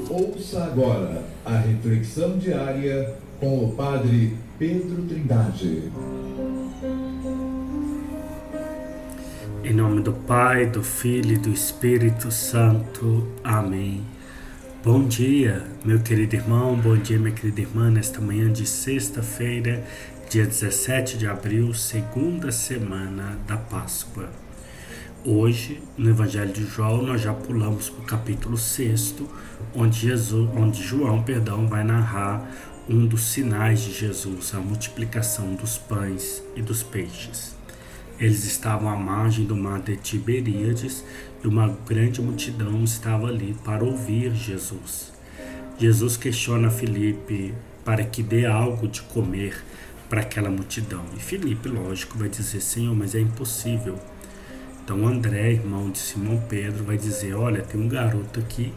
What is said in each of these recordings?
Ouça agora a reflexão diária com o Padre Pedro Trindade. Em nome do Pai, do Filho e do Espírito Santo. Amém. Bom dia, meu querido irmão, bom dia, minha querida irmã, nesta manhã de sexta-feira, dia 17 de abril, segunda semana da Páscoa. Hoje, no Evangelho de João, nós já pulamos para o capítulo 6, onde João vai narrar um dos sinais de Jesus, a multiplicação dos pães e dos peixes. Eles estavam à margem do mar de Tiberíades e uma grande multidão estava ali para ouvir Jesus. Jesus questiona Filipe para que dê algo de comer para aquela multidão. E Filipe, lógico, vai dizer: Senhor, mas é impossível. Então André, irmão de Simão Pedro, vai dizer: olha, tem um garoto aqui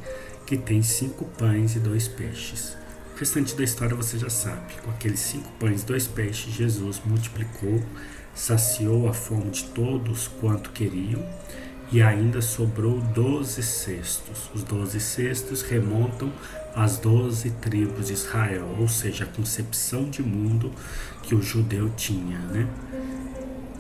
que tem 5 pães e 2 peixes. O restante da história você já sabe. Com aqueles 5 pães e 2 peixes, Jesus multiplicou, saciou a fome de todos quanto queriam, e ainda sobrou 12 cestos. Os 12 cestos remontam às 12 tribos de Israel, ou seja, a concepção de mundo que o judeu tinha, né?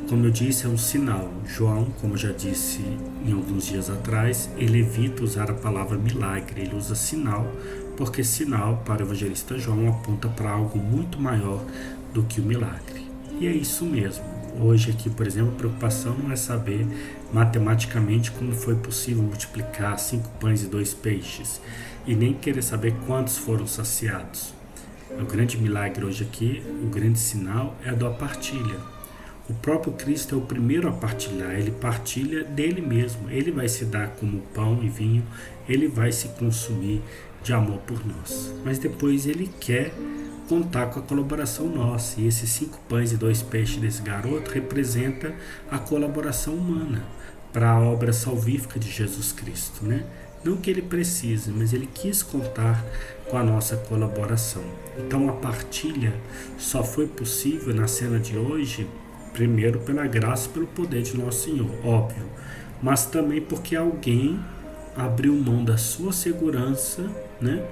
Como eu disse, é um sinal. João, como eu já disse em alguns dias atrás, ele evita usar a palavra milagre, ele usa sinal, porque sinal, para o evangelista João, aponta para algo muito maior do que o milagre. E é isso mesmo. Hoje aqui, por exemplo, a preocupação não é saber matematicamente como foi possível multiplicar 5 pães e 2 peixes, e nem querer saber quantos foram saciados. O grande milagre hoje aqui, o grande sinal, é a da partilha. O próprio Cristo é o primeiro a partilhar, ele partilha dele mesmo, ele vai se dar como pão e vinho, ele vai se consumir de amor por nós. Mas depois ele quer contar com a colaboração nossa, e esses 5 pães e 2 peixes desse garoto representa a colaboração humana para a obra salvífica de Jesus Cristo, né? Não que ele precise, mas ele quis contar com a nossa colaboração. Então a partilha só foi possível na cena de hoje, primeiro pela graça e pelo poder de nosso Senhor, óbvio, mas também porque alguém abriu mão da sua segurança, né,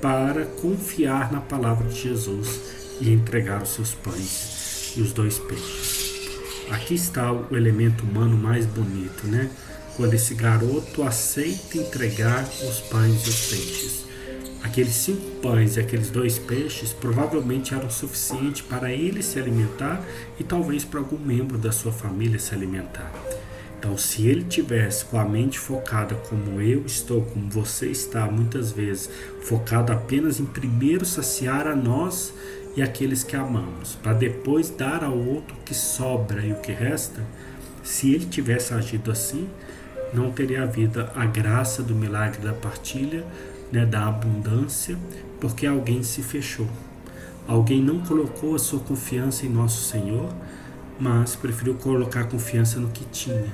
para confiar na palavra de Jesus e entregar os seus pães e os 2 peixes. Aqui está o elemento humano mais bonito, né? Quando esse garoto aceita entregar os pães e os peixes. Aqueles 5 pães e aqueles 2 peixes provavelmente eram suficientes para ele se alimentar e talvez para algum membro da sua família se alimentar. Então, se ele tivesse com a mente focada como eu estou, como você está muitas vezes, focado apenas em primeiro saciar a nós e aqueles que amamos, para depois dar ao outro o que sobra e o que resta, se ele tivesse agido assim, não teria havido a graça do milagre da partilha, né, da abundância, porque alguém se fechou. Alguém não colocou a sua confiança em nosso Senhor, mas preferiu colocar a confiança no que tinha,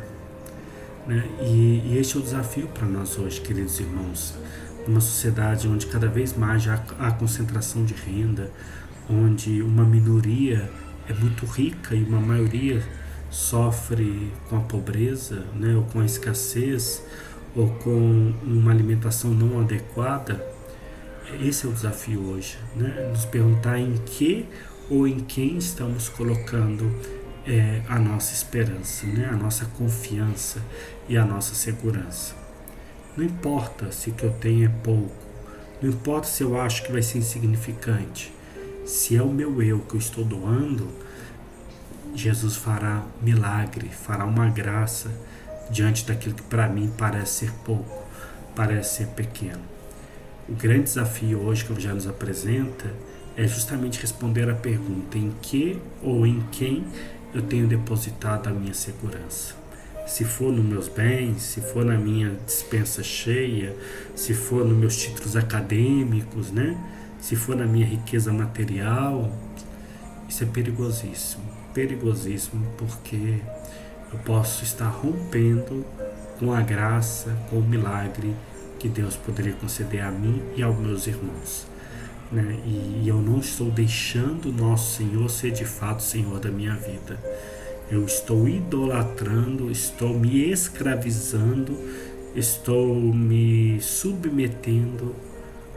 né? E este é o desafio para nós hoje, queridos irmãos. Numa sociedade onde cada vez mais há concentração de renda, onde uma minoria é muito rica e uma maioria sofre com a pobreza, né, ou com a escassez, ou com uma alimentação não adequada. Esse é o desafio hoje, né? Nos perguntar em que ou em quem estamos colocando a nossa esperança, né? A nossa confiança e a nossa segurança. Não importa se o que eu tenho é pouco, não importa se eu acho que vai ser insignificante, se é o meu eu que eu estou doando, Jesus fará milagre, fará uma graça diante daquilo que para mim parece ser pouco, parece ser pequeno. O grande desafio hoje que o Evangelho nos apresenta é justamente responder à pergunta: em que ou em quem eu tenho depositado a minha segurança? Se for nos meus bens, se for na minha despensa cheia, se for nos meus títulos acadêmicos, né? Se for na minha riqueza material, isso é perigosíssimo, porque eu posso estar rompendo com a graça, com o milagre que Deus poderia conceder a mim e aos meus irmãos, né? E eu não estou deixando o nosso Senhor ser de fato Senhor da minha vida. Eu estou idolatrando, estou me escravizando, estou me submetendo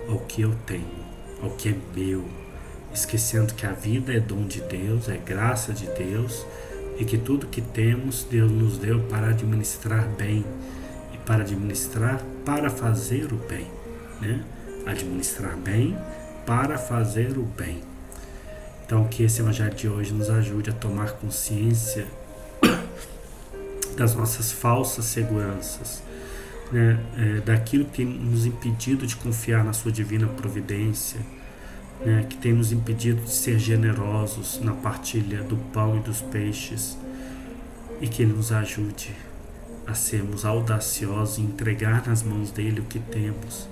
ao que eu tenho, ao que é meu, esquecendo que a vida é dom de Deus, é graça de Deus e que tudo que temos Deus nos deu para administrar bem e para administrar para fazer o bem, né? Administrar bem para fazer o bem. Então que esse evangelho de hoje nos ajude a tomar consciência das nossas falsas seguranças, né? Daquilo que tem nos impedido de confiar na sua divina providência, né? Que tem nos impedido de ser generosos na partilha do pão e dos peixes, e que Ele nos ajude a sermos audaciosos e entregar nas mãos dele o que temos,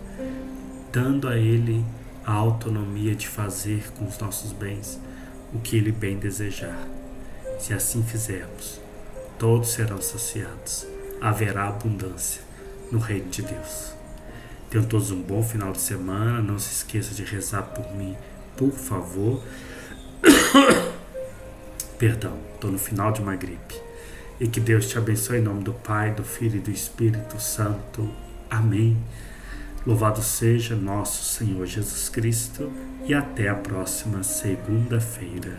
dando a Ele a autonomia de fazer com os nossos bens o que Ele bem desejar. Se assim fizermos, todos serão saciados, haverá abundância no reino de Deus. Tenham todos um bom final de semana, não se esqueça de rezar por mim, por favor. Perdão, estou no final de uma gripe. E que Deus te abençoe em nome do Pai, do Filho e do Espírito Santo. Amém. Louvado seja nosso Senhor Jesus Cristo e até a próxima segunda-feira.